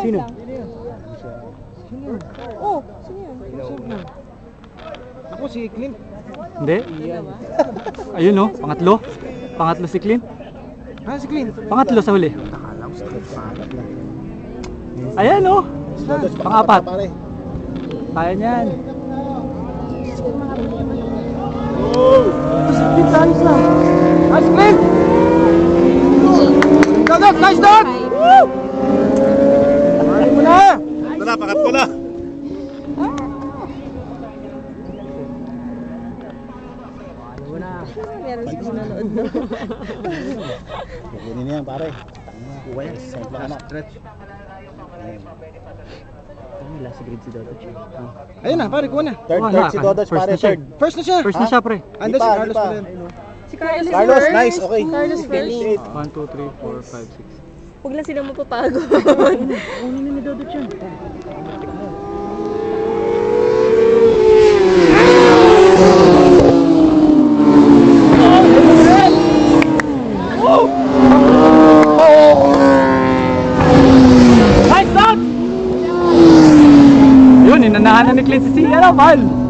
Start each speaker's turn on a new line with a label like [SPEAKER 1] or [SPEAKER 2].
[SPEAKER 1] Sino?
[SPEAKER 2] Oh, sino yan?
[SPEAKER 3] Ako si Clint.
[SPEAKER 1] Hindi? Ayun oh, pangatlo. Pangatlo si Clint.
[SPEAKER 3] Ah, si Clint.
[SPEAKER 1] Pangatlo sa huli. Ayan oh. Pangapat. Kaya niyan.
[SPEAKER 3] Si Clint, ayos lang. Nice Clint! Dodot, nice dot! Woo! Mali mo na!
[SPEAKER 4] Ito na, pakat ko na.
[SPEAKER 2] Meron si nanonood na.
[SPEAKER 4] Kukunin niya pare. Kuha yan. Simple anak. Stretch.
[SPEAKER 1] Last grade si Dodot.
[SPEAKER 3] Ayun na, pare, kuha na.
[SPEAKER 4] Third si Dodos pare. Third.
[SPEAKER 3] First na siya.
[SPEAKER 1] First na siya pre.
[SPEAKER 3] Ando si Carlos pa rin.
[SPEAKER 2] Si Carlos
[SPEAKER 4] Carlos,
[SPEAKER 2] first.
[SPEAKER 4] nice. Okay.
[SPEAKER 2] Carlos first.
[SPEAKER 1] 1, 2, 3, 4, 5, 6.
[SPEAKER 2] Huwag lang silang mapapagod.
[SPEAKER 1] Kunin na ni Dodot yan. Nice shot! Yun, inanahan na ni Clint si Val.